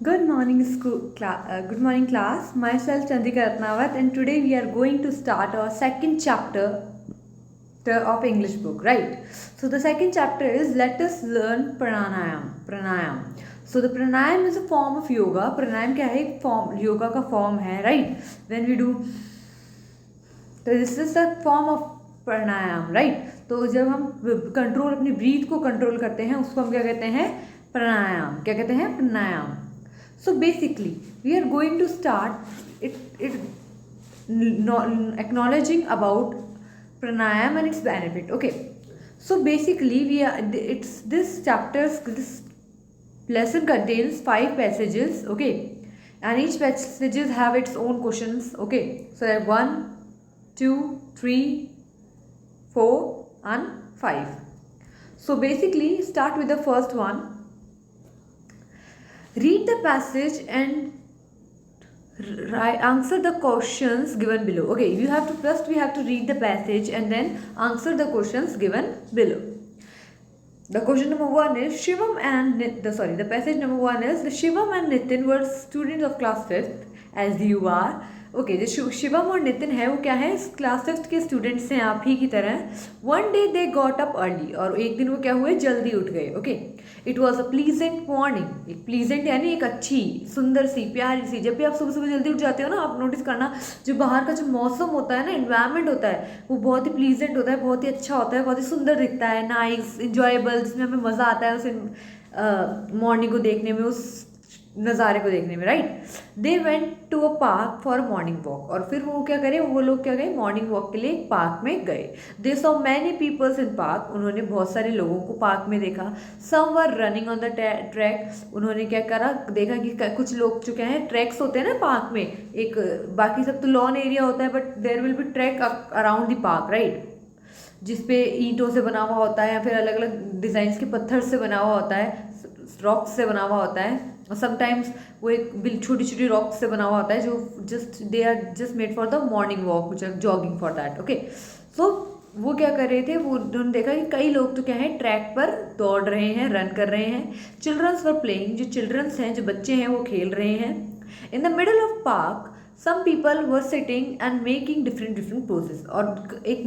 Good morning, good morning, class. Myself Chandrika Ratnawat, and today we are going to start our second chapter of English book. Right. So the second chapter is let us learn pranayam. Pranayam. So the pranayam is a form of yoga. Pranayam क्या है? Form yoga का form है. Right. When we do, तो this is a form of pranayama. Right. तो जब हम control अपनी breathe को कंट्रोल करते हैं उसको हम क्या कहते हैं? प्राणायाम. क्या कहते हैं? प्राणायाम. So basically, we are going to start it acknowledging about pranayam and its benefit. Okay. So basically, it's this this lesson contains 5 passages. Okay, and each passages have its own questions. Okay, so there are 1, 2, 3, 4, and 5. So basically, start with the first one. Read the passage and answer the questions given below. Okay, we have to read the passage and then answer the questions given below. The question number 1 is the passage number 1 is the Shivam and Nitin were students of class 5th as you are. Okay, जो शिवम और नितिन है वो क्या है? Class 5th के students हैं आप ही की तरह. One day they got up early, और एक दिन वो क्या हुए? जल्दी उठ गए. Okay. It was a pleasant morning. एक प्लीजेंट यानी एक अच्छी, सुंदर सी, प्यारी सी. जब भी आप सुबह सुबह जल्दी उठ जाते हो ना, आप नोटिस करना जो बाहर का जो मौसम होता है ना, इन्वायरमेंट होता है, वो बहुत ही प्लीजेंट होता है, बहुत ही अच्छा होता है, बहुत ही सुंदर दिखता है, नाइस, इंजॉयबल, जिसमें हमें मज़ा आता है उस मॉर्निंग को देखने में, उस नज़ारे को देखने में. Right. They went to a park for morning walk, और फिर वो क्या करें? वो लोग क्या गए? मॉर्निंग वॉक के लिए एक पार्क में गए. They saw many peoples in park, उन्होंने बहुत सारे लोगों को पार्क में देखा. Some were running on the track, उन्होंने क्या करा? देखा कि कुछ लोग जो क्या है, ट्रैक्स होते हैं ना पार्क में, एक बाकी सब तो लॉन एरिया होता है, but there will be track around the park. Right. जिसपे ईंटों से बना हुआ होता है या फिर अलग अलग डिज़ाइन के पत्थर से बना हुआ होता है, रॉक्स से बना हुआ होता है, और समटाइम्स वो एक छोटी छोटी रॉक्स से बना हुआ होता है जो they are just made for the morning walk, jogging for that. Okay. So वो क्या कर रहे थे? वो उन्होंने देखा कि कई लोग तो क्या है, ट्रैक पर दौड़ रहे हैं, रन कर रहे हैं. चिल्ड्रंस वर प्लेइंग, जो चिल्ड्रंस हैं, जो बच्चे हैं, वो खेल रहे हैं. In the middle of park some people were sitting and making different poses, और एक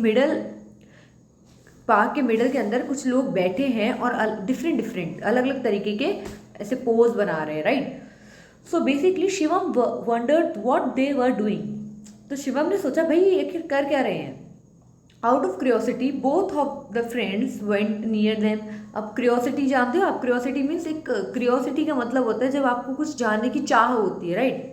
पार्क के मिडल के अंदर कुछ लोग बैठे हैं और डिफरेंट अलग अलग तरीके के ऐसे पोज बना रहे हैं. Right. So basically Shivam wondered what they were doing. तो शिवम ने सोचा भाई ये आखिर कर क्या रहे हैं. Out of curiosity both of the friends went near them. अब क्यूरियोसिटी जानते हो आप? क्यूरियोसिटी मीन्स एक क्यूरियोसिटी का मतलब होता है जब आपको कुछ जानने की चाह होती है. Right.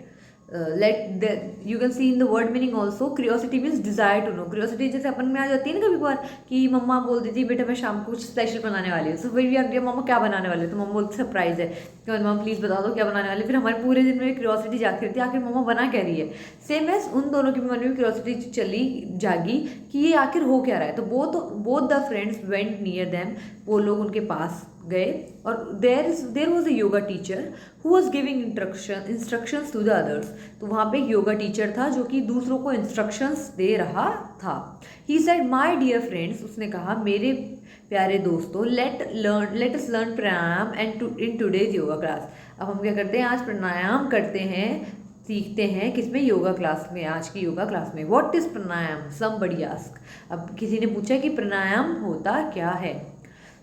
You can see in the word meaning also. Curiosity means desire to know. Curiosity जैसे अपन में आ जाती है ना कभी कभार कि मम्मा बोल देती है बेटा मैं शाम को कुछ स्पेशल बनाने वाली हूँ. सो वी आर मम्मा क्या बनाने वाले? तो मम्मा बोलती सरप्राइज है कि मम्मा प्लीज़ बता दो क्या बनाने वाले. फिर हमारे पूरे दिन में क्यूरियोसिटी जागती रहती है आखिर मम्मा बना क्या रही है. सेम एज उन दोनों के मन में क्यूरियोसिटी चली जागी कि ये आखिर हो क्या रहा है. तो both the friends went near them, वो लोग उनके पास गए, और there was a yoga teacher who was giving instructions to the others. तो वहाँ पे योगा टीचर था जो कि दूसरों को इंस्ट्रक्शंस दे रहा था. He said my dear friends, उसने कहा मेरे प्यारे दोस्तों, let us learn pranayama and in today's yoga class. अब हम क्या करते हैं? आज प्राणायाम करते हैं, सीखते हैं. किसमें? योगा क्लास में, आज की योगा क्लास में. What is pranayama? Somebody ask. अब किसी ने पूछा कि प्राणायाम होता क्या है.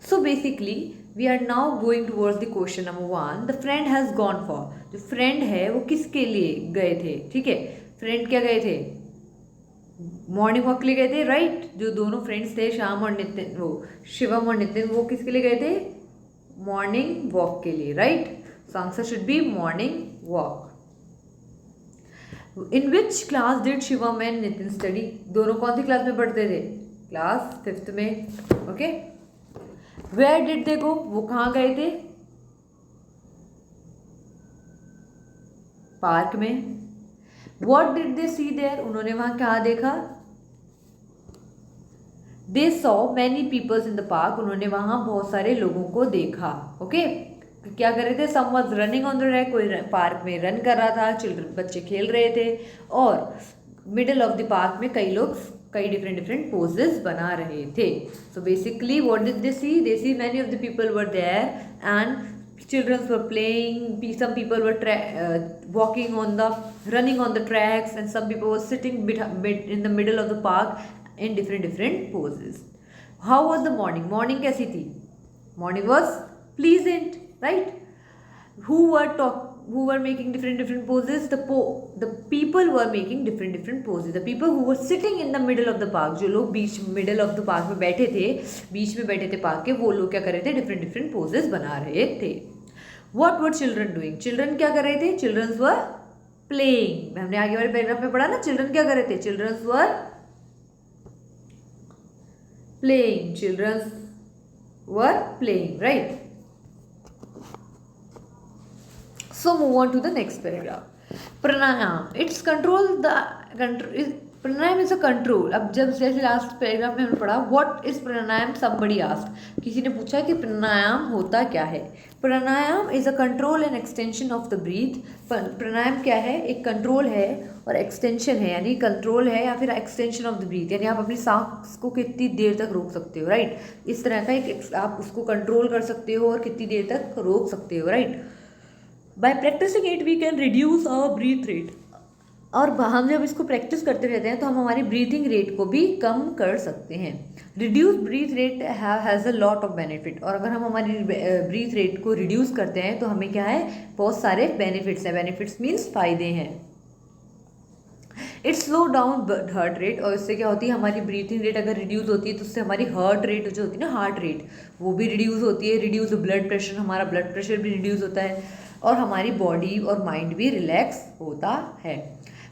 So basically we are now going towards the question number 1. The friend has gone for. जो फ्रेंड है वो किसके लिए गए थे? ठीक है. फ्रेंड क्या गए थे? मॉर्निंग वॉक के लिए गए थे. राइट. जो दोनों फ्रेंड्स थे श्याम और नितिन, वो शिवम और नितिन, वो किसके लिए गए थे? मॉर्निंग वॉक के लिए. Right. So answer should B morning walk. In which class did Shivam and Nitin study? दोनों कौन सी क्लास में पढ़ते थे? क्लास 5th में. Okay. Where did they go? वो कहाँ गए थे? पार्क में. What did they see there? उन्होंने वहां क्या देखा? They saw many peoples in the park. उन्होंने वहां बहुत सारे लोगों को देखा. ओके. क्या कर रहे थे? Some was running on the track, कोई पार्क में रन कर रहा था, चिल्ड्रन बच्चे खेल रहे थे, और मिडल ऑफ द पार्क में कई लोग कई डिफरेंट पोजेस बना रहे थे. So basically what did they see? They see many of the people were there and children were playing, some people were walking on the running on the tracks, and some people were sitting in the middle of the park in different poses. How was the morning? Morning कैसी थी? Morning was pleasant, right? Who were making different poses? The people were making different poses. The people who were sitting in the middle of the park, जो लोग बीच middle of the park में बैठे थे, बीच में बैठे थे पार्क के, वो लोग क्या कर रहे थे? different poses बना रहे थे. What were children doing? Children क्या कर रहे थे? Children were playing. हमने आगे वाले पैराग्राफ में पढ़ा ना, children क्या कर रहे थे? Children were playing. Children were playing, right? So move on to the next paragraph. Pranayam. It's control the pranayam is a control. अब जब जैसे लास्ट पैराग्राफ में हमने पढ़ा what is pranayam, somebody asked, किसी ने पूछा कि प्राणायाम होता क्या है. प्राणायाम is a control and extension of the breath. प्राणायाम क्या है? एक कंट्रोल है और एक्सटेंशन है, यानी कंट्रोल है या फिर एक्सटेंशन ऑफ द ब्रीथ, यानी आप अपनी सांस को कितनी देर तक रोक सकते हो, राइट? इस तरह का एक आप उसको कंट्रोल कर सकते हो और कितनी देर तक रोक सकते हो, right? By practising it we can reduce our breath rate. और हम जब इसको प्रैक्टिस करते रहते हैं तो हम हमारी ब्रीथिंग रेट को भी कम कर सकते हैं. Reduce breath rate has a lot of benefit. और अगर हम हमारी ब्रीथ रेट को रिड्यूस करते हैं तो हमें क्या है? बहुत सारे बेनिफिट्स हैं. बेनिफिट्स मीन्स फायदे हैं. It's slow down heart rate. और इससे क्या होती है? हमारी ब्रीथिंग रेट अगर रिड्यूस होती है तो उससे हमारी हार्ट रेट जो होती है ना, हार्ट रेट, वो भी रिड्यूस होती है. रिड्यूस ब्लड प्रेशर, हमारा ब्लड प्रेशर भी रिड्यूस होता है और हमारी बॉडी और माइंड भी रिलैक्स होता है.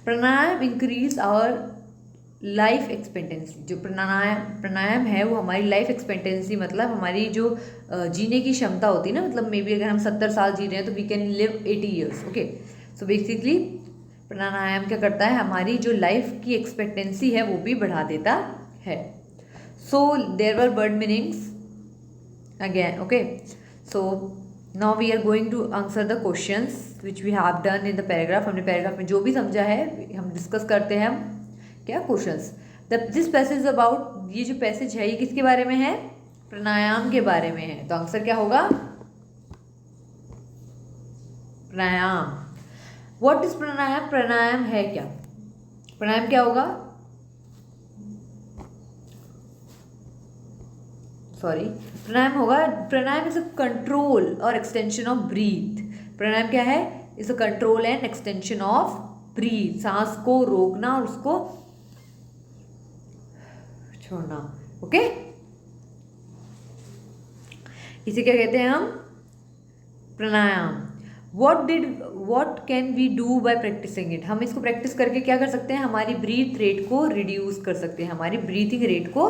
प्राणायाम इंक्रीज आवर लाइफ एक्सपेक्टेंसी. जो प्राणायाम है वो हमारी लाइफ एक्सपेक्टेंसी, मतलब हमारी जो जीने की क्षमता होती है ना, मतलब मे बी अगर हम 70 साल जी रहे हैं तो we can live 80 years. Okay, so basically pranayama क्या करता है? हमारी जो लाइफ की एक्सपेक्टेंसी है वो भी बढ़ा देता है. So there were word meanings again. Okay, so now we are going to answer the questions which we have done in the paragraph. हमने पैराग्राफ में जो भी समझा है हम डिस्कस करते हैं. हम क्या क्वेश्चंस? दिस पैसेज अबाउट, ये जो पैसेज है ये किसके बारे में है? प्राणायाम के बारे में है. तो आंसर क्या होगा? प्राणायाम. व्हाट इज प्राणायाम? प्राणायाम है क्या? प्राणायाम क्या होगा? सॉरी, प्राणायाम होगा, प्राणायाम इज अ कंट्रोल और एक्सटेंशन ऑफ ब्रीथ. प्राणायाम क्या है? Is a control and extension of breath. सांस को रोकना और उसको छोड़ना. ओके, इसे क्या कहते हैं हम? Pranayama. What can we do by practising it? हम इसको प्रैक्टिस करके क्या कर सकते हैं? हमारी ब्रीथ रेट को रिड्यूस कर सकते हैं, हमारी ब्रीथिंग रेट को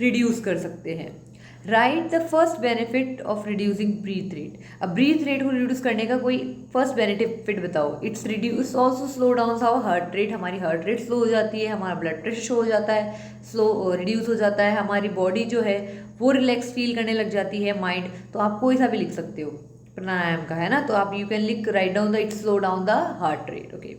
रिड्यूस कर सकते हैं. Right the first benefit of reducing breath rate. अब ब्रीथ रेट को रिड्यूस करने का कोई फर्स्ट बेनिफिट बताओ. It's reduce also slow down our heart rate. हमारी हार्ट रेट स्लो हो जाती है, हमारा ब्लड प्रेशर शो हो जाता है, स्लो रिड्यूस हो जाता है, हमारी बॉडी जो है वो रिलैक्स फील करने लग जाती है, माइंड. तो आप कोई सा भी लिख सकते हो प्राणायाम का, है ना? तो आप you can write down the it's slow down the heart rate. Okay,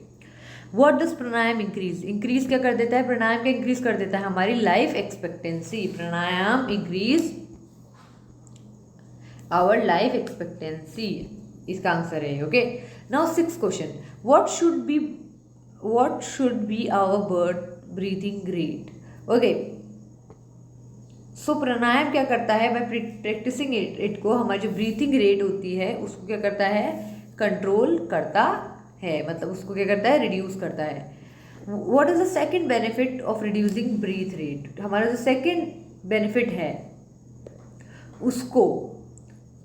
what does pranayama increase? Increase क्या कर देता है? प्राणायाम क्या इंक्रीज कर देता है? हमारी life expectancy. Pranayama increase our life expectancy. इसका आंसर है. Okay, now 6th question. What should be our breathing rate? Okay, so pranayama क्या करता है? बाय प्रैक्टिसिंग इट को हमारी जो ब्रीथिंग रेट होती है उसको क्या करता है? कंट्रोल करता है, मतलब उसको क्या करता है? रिड्यूस करता है. What is the second benefit of reducing breath rate? हमारा जो सेकंड बेनिफिट है उसको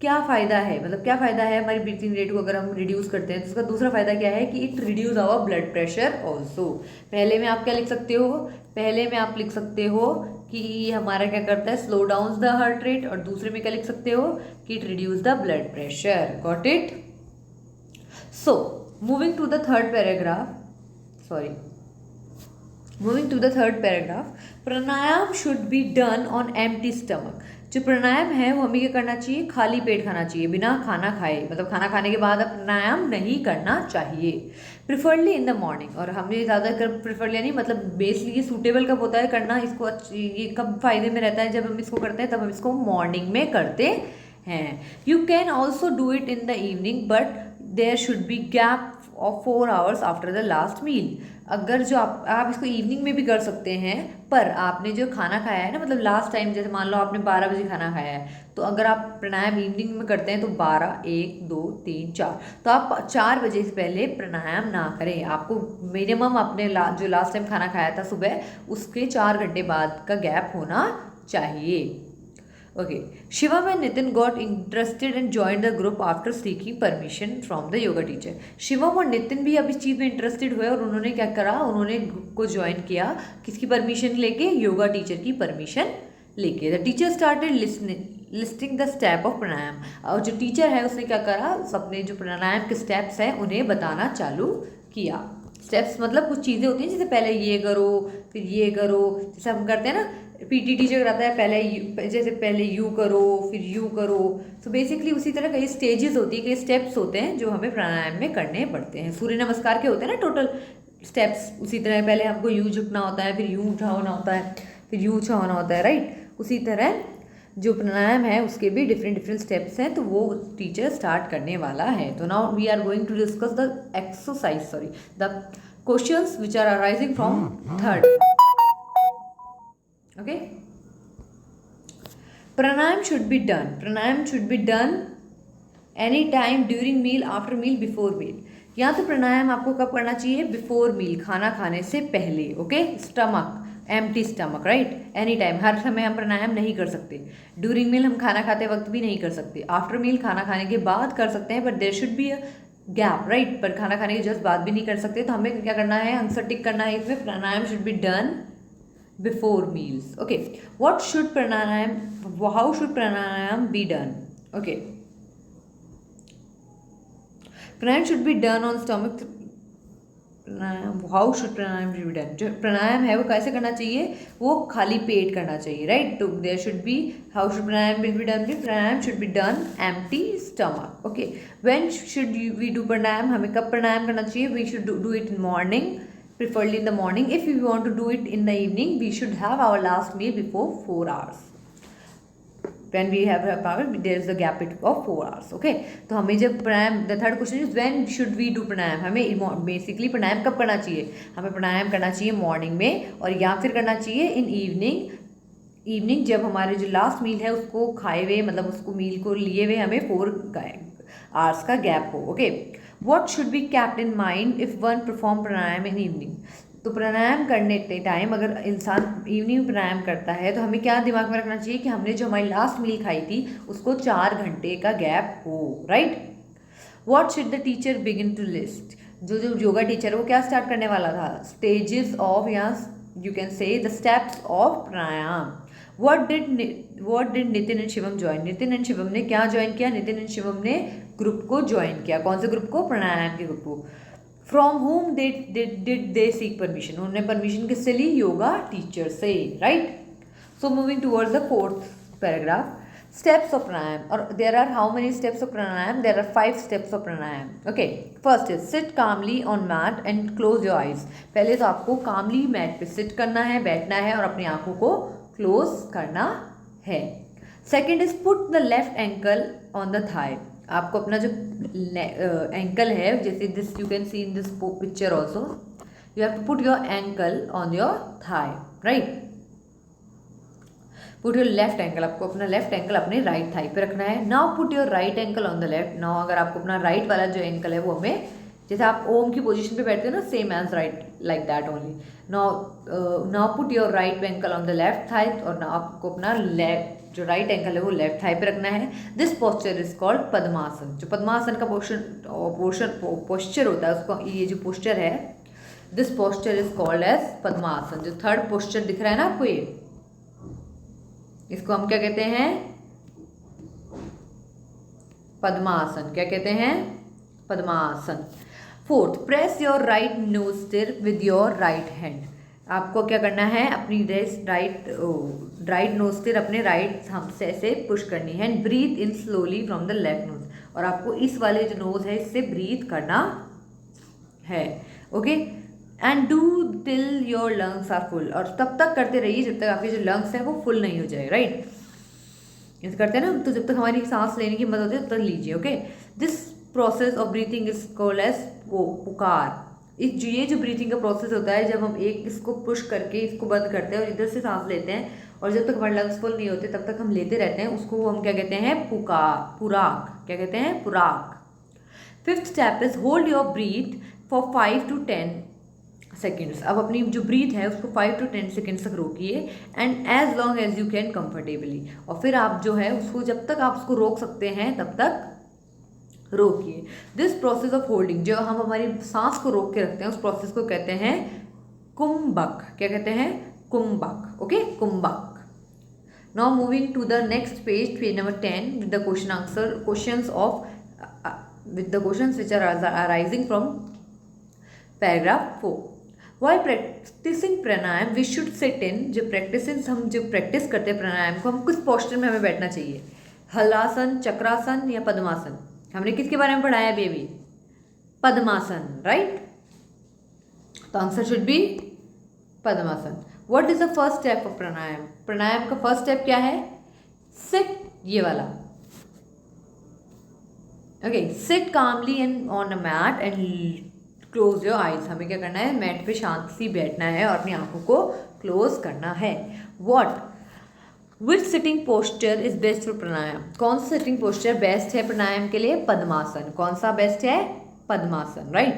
क्या फ़ायदा है? मतलब क्या फ़ायदा है हमारी ब्रीथिंग रेट को अगर हम रिड्यूस करते हैं? तो उसका दूसरा फ़ायदा क्या है कि it reduce our blood pressure also. पहले में आप क्या लिख सकते हो? पहले में आप लिख सकते हो कि हमारा क्या करता है? Slow down the heart rate. और दूसरे में क्या लिख सकते हो? कि it reduce the blood pressure. Got it? So moving to the third paragraph. Pranayam should be done on empty stomach. जो प्राणायाम है वो हमें क्या करना चाहिए? खाली पेट खाना चाहिए, बिना खाना खाए. मतलब खाना खाने के बाद अब प्राणायाम नहीं करना चाहिए. Preferably in the morning. और हमें ज़्यादातर प्रिफरली नहीं, मतलब बेसिकली ये सूटेबल कब होता है करना इसको? ये कब फायदे में रहता है? जब हम इसको करते हैं तब हम इसको मॉर्निंग में करते हैं। You can also do it in the evening but there should be gap of 4 hours after the last meal. अगर जो आप इसको इवनिंग में भी कर सकते हैं, पर आपने जो खाना खाया है ना, मतलब लास्ट टाइम जैसे मान लो आपने 12 बजे खाना खाया है, तो अगर आप प्राणायाम इवनिंग में करते हैं तो 12, 1, 2, 3, 4, तो आप 4 बजे से पहले प्राणायाम ना करें। आपको मिनिमम अपने जो लास्ट टाइम खाना खाया था सुबह, उसके 4 घंटे बाद का गैप होना चाहिए। Okay, Shivam and Nitin got interested and joined the group after seeking permission from the yoga teacher. Shivam और नितिन भी अब इस चीज़ में इंटरेस्टेड हुए और उन्होंने क्या करा, उन्होंने ग्रुप को ज्वाइन किया। किसकी परमिशन लेके? योगा टीचर की परमिशन लेके। The teacher started listing the step of pranayama. और जो टीचर है उसने क्या करा, अपने जो प्राणायाम के स्टेप्स हैं उन्हें बताना चालू किया। स्टेप्स मतलब कुछ चीज़ें होती हैं, जैसे पहले ये करो, फिर ये करो, जैसे हम करते हैं ना, पीटी टीचर कराता है पहले यू करो, फिर यू करो। तो बेसिकली उसी तरह कई स्टेजेस होती है, कई स्टेप्स होते हैं जो हमें प्राणायाम में करने पड़ते हैं। सूर्य नमस्कार के होते हैं ना टोटल स्टेप्स, उसी तरह पहले हमको यू झुकना होता है, फिर यूँ उठा होना होता है, फिर यूँ उठा होना होता है, राइट। उसी तरह जो प्राणायाम है उसके भी डिफरेंट स्टेप्स हैं, तो वो टीचर स्टार्ट करने वाला है। तो now we are going to discuss the questions which are arising from third. Okay, pranayam should be done any time during meal, after meal, before meal। या तो प्राणायाम आपको कब करना चाहिए? बिफोर मील, खाना खाने से पहले। Okay, empty stomach, right. Any time, हर समय हम प्राणायाम नहीं कर सकते। ड्यूरिंग मील हम खाना खाते वक्त भी नहीं कर सकते। आफ्टर मील खाना खाने के बाद कर सकते हैं, but there should be a gap, right. पर खाना खाने के जस्ट बाद भी नहीं कर सकते। तो हमें क्या करना है, आंसर टिक करना है इसमें, pranayama should be done before meals। okay, how should pranayam be done? okay, pranayam should be done on stomach। how should pranayam be done? जो प्राणायाम है वो कैसे करना चाहिए? वो खाली पेट करना चाहिए, राइट। तो there should be, how should pranayama be done? Pranayama should be done empty stomach. Okay, when should we do pranayama? हमें कब प्राणायाम करना चाहिए? We should do it in morning, preferably in the morning। if we want to do it in the evening, we should have our last meal before 4 hours। when we have power, there is a gap of 4 hours। okay, तो हमें जब प्राणायाम, the third question is when should we do प्राणायाम? हमें basically प्राणायाम कब करना चाहिए? हमें प्राणायाम करना चाहिए मॉर्निंग में, और या फिर करना चाहिए इन इवनिंग जब हमारे जो लास्ट मील है उसको खाए हुए, मतलब उसको मील को लिए हुए हमें 4 आवर्स का गैप हो। Okay, What should be kept in mind if one perform pranayama in evening? तो प्राणायाम करने के टाइम अगर इंसान इवनिंग प्राणायाम करता है तो हमें क्या दिमाग में रखना चाहिए कि हमने जो हमारी लास्ट मील खाई थी उसको 4 घंटे का गैप हो, right. What should the teacher begin to list? जो योगा टीचर है वो क्या स्टार्ट करने वाला था? स्टेजेस ऑफ, या you can say the steps of pranayama. What did Nitin and Shivam join? Nitin and Shivam ने क्या ज्वाइन किया? नितिन एंड शिवम ने ग्रुप को ज्वाइन किया। कौन से ग्रुप को? प्राणायाम के ग्रुप को। From home did they seek permission? उन्होंने परमिशन किससे ली? योगा टीचर से, right. So moving towards the fourth paragraph, steps of pranayama. और there are how many steps of pranayama? There are 5 steps of pranayama. Okay, first is sit calmly on mat and close your eyes. पहले तो आपको कामली mat पे seat करना है, बैठना है और अपनी आंखों को क्लोज करना है। Second is put the left ankle on the thigh. आपको अपना जो एंकल है, जैसे this you can see in this picture also, you have to put your ankle on your thigh, right. Put your left ankle, आपको अपना left ankle अपने right thigh पे रखना है। Now put your right ankle on the left. Now अगर आपको अपना right वाला जो एंकल है वो हमें, जैसे आप ओम की पोजीशन पे बैठते हो ना, same as right, like that only. Now put your right ankle on the left thigh, और नाउ आपको अपना लेफ्ट जो राइट एंकल है वो लेफ्ट थाई पे रखना है। दिस पोस्चर इज कॉल्ड पद्मासन। जो पद्मासन का पोस्चर होता है उसको, ये जो पोस्चर है, this posture is called as Padmasana. जो थर्ड पोस्चर दिख रहा है ना आपको, ये इसको हम क्या कहते हैं? पद्मासन। क्या कहते हैं? Padmasana. Fourth, press your right nostril with your right hand. आपको क्या करना है? अपनी राइट नोस्टिर अपने राइट थंब से ऐसे पुश करनी है। And breathe in slowly from the left nose. और आपको इस वाले जो नोज है इससे ब्रीथ करना है। Okay, and do till your lungs are full. और तब तक करते रहिए जब तक आपके जो लंग्स है वो फुल नहीं हो जाए, राइट। ऐसे करते हैं ना, तो जब तक हमारी सांस लेने की मदद होती है तब तक लीजिए। Okay, this process of breathing is called as पुकार। ये जो ब्रीथिंग का प्रोसेस होता है, जब हम एक इसको पुश करके इसको बंद करते हैं और इधर से सांस लेते हैं और जब तक हमारे लंग्स फुल नहीं होते तब तक हम लेते रहते हैं, उसको हम क्या कहते हैं, पुराक। क्या कहते हैं, Puraka. Fifth step is hold your breath for 5 to 10 seconds. अब अपनी जो ब्रीथ है उसको 5 to 10 सेकेंड्स तक रोकिए, and as long as you can comfortably. और फिर आप जो है उसको जब तक आप उसको रोक सकते हैं तब तक रोकिए। दिस प्रोसेस ऑफ होल्डिंग, जो हम हमारी सांस को रोक के रखते हैं, उस प्रोसेस को कहते हैं कुंभक। क्या कहते हैं, Kumbhaka. Okay, Kumbhaka. Now moving to the next page, page number 10, with the question answer, questions of with the questions which are arising from paragraph 4. While practicing pranayam we should sit in, जो practice करते हैं प्राणायाम को, हम किस posture में हमें बैठना चाहिए, हलासन, चक्रासन या पद्मासन। हमने किसके बारे में पढ़ाया है बेबी, पद्मासन, राइट। तो answer should be Padmasana. What is the first step of pranayama, pranayama का फर्स्ट स्टेप क्या है, सिट, ये वाला। Okay, sit calmly and on a mat and close your eyes. हमें क्या करना है, मैट पे शांत सी बैठना है और अपनी आंखों को क्लोज करना है। What, which sitting posture is best for pranayama, कौन सा सिटिंग पोस्चर बेस्ट है प्राणायाम के लिए, पद्मासन। कौन सा बेस्ट है, Padmasana, right.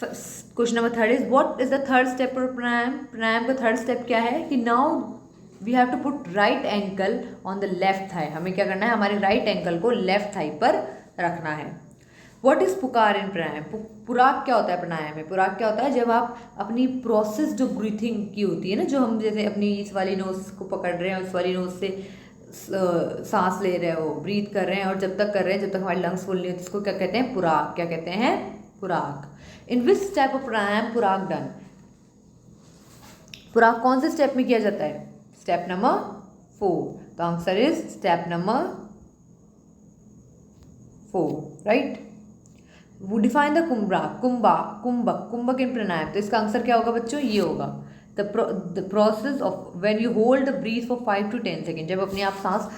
Question number 3 is what is the third step for pranayama, pranayama का थर्ड स्टेप क्या है, कि now we have to put right ankle on the left thigh. हमें क्या करना है, हमारे राइट एंकल को लेफ्ट थाई पर रखना है। व्हाट इज पुकार इन प्राणायाम, पुराक क्या होता है प्राणायाम में, पुराक क्या होता है, जब आप अपनी प्रोसेस जो ब्रीथिंग की होती है ना, जो हम जैसे अपनी इस वाली नोज को पकड़ रहे हैं, उस वाली नोज से सांस ले रहे हो, ब्रीथ कर रहे हैं, और जब तक कर रहे हैं जब तक हमारी लंग्स फुल नहीं होती, इसको क्या कहते हैं, पुराक। क्या कहते हैं, Puraka. In which step of pranayama Puraka done, Puraka कौन से स्टेप में किया जाता है, स्टेप नंबर 4। तो answer is step number 4, right. वो define the kumbhak in pranayam. तो इसका आंसर क्या होगा बच्चों, ये होगा the process of when you hold the breath for 5 to 10 second. जब अपने आप सांस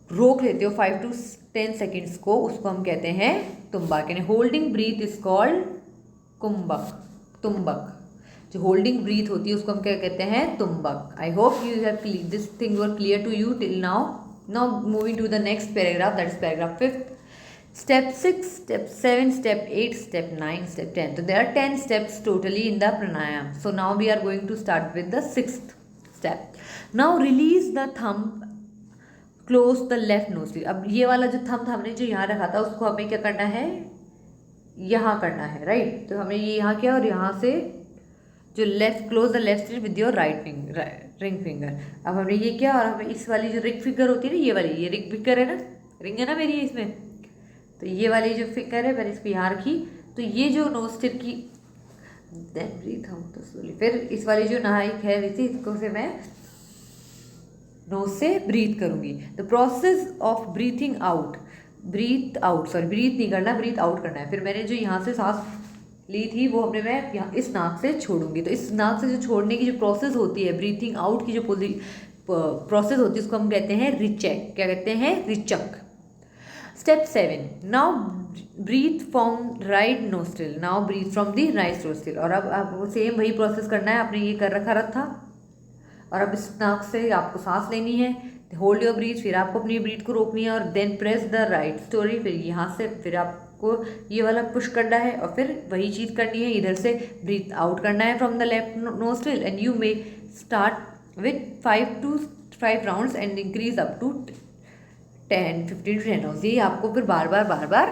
रोक लेते हो 5 to 10 सेकेंड्स को, उसको हम कहते हैं तुम्बक। यानी होल्डिंग ब्रीथ इज कॉल्ड कुंभक, तुम्बक। जो होल्डिंग ब्रीथ होती है उसको हम क्या कहते हैं, तुम्बक। I hope you have this thing were clear to you till now. Now moving to the next paragraph, that is paragraph 5th। Step 6, Step 7, Step 8, Step 9, Step 10. So there are 10 steps totally in the pranayam. So now we are going to start with the 6th step. Now release the thumb, close the left nostril. अब ये वाला जो thumb हमने जो यहाँ रखा था उसको हमें क्या करना है, यहाँ करना है, राइट। तो हमने ये यहाँ किया और यहाँ से जो left, close the left nostril with your ring finger. अब हमने ये किया और हमें इस वाली जो रिंग फिंगर होती है ना, ये वाली, ये रिंग फिंगर है ना, रिंग है ना मेरी इसमें, तो ये वाली जो फिंगर है मैंने इसको यहाँ रखी। तो ये जो नोस्टिल की देन ब्रीथ आउट तो स्लोली, फिर इस वाली जो नाक है वैसे इसको से मैं नोज से ब्रीथ करूँगी। The process of breathe out, breathe नहीं करना, ब्रीथ आउट करना है। फिर मैंने जो यहाँ से सांस ली थी वो हमने मैं यहाँ इस नाक से छोड़ूंगी। तो इस नाक से जो छोड़ने की जो प्रोसेस होती है, ब्रीथिंग आउट की जो प्रोसेस होती है, उसको हम कहते हैं रिचेक। क्या कहते हैं, रिचक। Step 7, now breathe from right nostril, now breathe from the right nostril। और अब सेम वही प्रोसेस करना है, आपने ये कर रखा था और अब इस नाक से आपको सांस लेनी है, होल्ड योर ब्रीथ, फिर आपको अपनी ब्रीथ को रोकनी है और then press the right story, फिर यहाँ से फिर आपको ये वाला पुश करना है और फिर वही चीज़ करनी है, इधर से ब्रीथ आउट करना है from the left nostril. And you may start with 5 rounds and increase up to 15 to 10 rounds. ये आपको फिर बार बार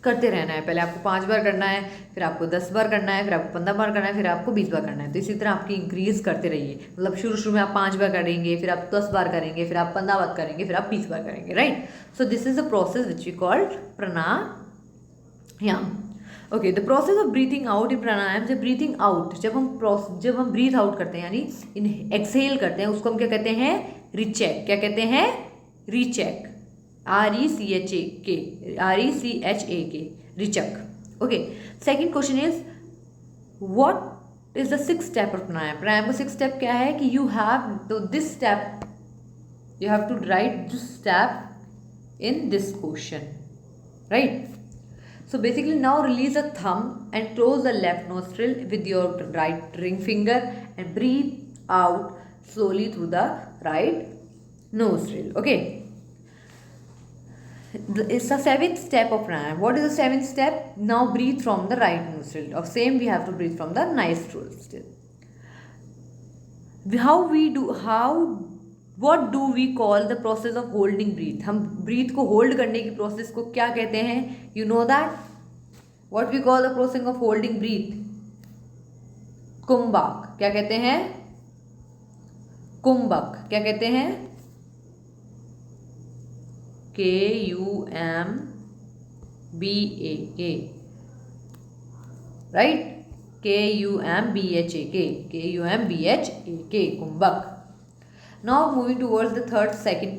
करते रहना है। पहले आपको 5 बार करना है, फिर आपको 10 बार करना है, फिर आपको 15 बार करना है, फिर आपको 20 बार करना है। तो इसी तरह आपकी इंक्रीज करते रहिए। मतलब शुरू में आप 5 बार करेंगे, फिर आप 10 बार करेंगे, फिर आप 15 बार करेंगे, फिर आप 20 बार करेंगे, right. So this is the process which we called pranayama. Okay, the process of breathing out in pranayama. जब ब्रीथिंग आउट, जब हम ब्रीथ आउट करते हैं यानी इन एक्सहेल करते हैं, उसको हम क्या कहते हैं, रिचेक। क्या कहते हैं, Rechaka. RECHAK, Rechaka. Okay, second question is what is the 6th step of pranayama. Pranayama का 6th स्टेप क्या है कि यू हैव, तो this step You have to write this step in this question, right? So basically now release a thumb and close the left nostril with your right ring finger and breathe out slowly through the right nostril. Okay. It's the seventh step of pranayama. What is the seventh step? Now breathe from the right nostril. Or same we have to breathe from the nostril still. What do we call the process of holding breath? हम breath को hold करने की process को क्या कहते हैं? You know that? What we call the process of holding breath? कुंभक. क्या कहते हैं? कुंभक. क्या कहते हैं? KUMBAK, right? KUMBHAK, kumbhak. Now moving towards the second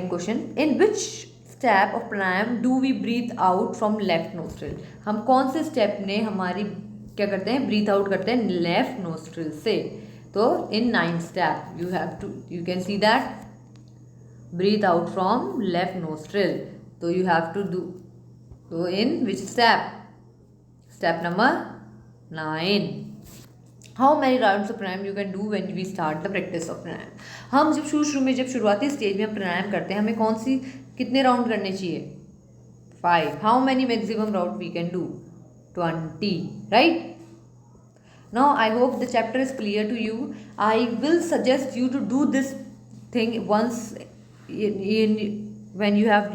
question. In which step of pranayam do we breathe out from left nostril? हम कौन से step ने हमारी क्या करते हैं? breathe out करते हैं left nostril से. तो in 9th step you can see that breathe out from left nostril. So you have to do. So in which step? Step number 9. How many rounds of pranayam you can do when we start the practice of pranayam? हम जब शुरू में जब शुरुआती stage में हम प्राणायाम करते हैं, हमें कितने राउंड करने चाहिए? 5. How many maximum round we can do? 20, right? Now I hope the chapter is clear to you. I will suggest you to do this thing once when you have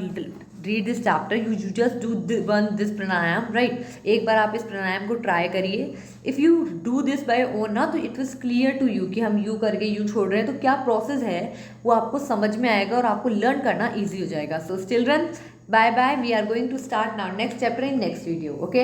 read this chapter. You just do this pranayam, right? एक बार आप इस प्राणायाम को try करिए. If you do this by own ना, तो it was clear to you कि हम you करके यू छोड़ रहे हैं, तो क्या प्रोसेस है वो आपको समझ में आएगा और आपको लर्न करना ईजी हो जाएगा. So children, bye bye. We are going to start now next chapter in next video. Okay.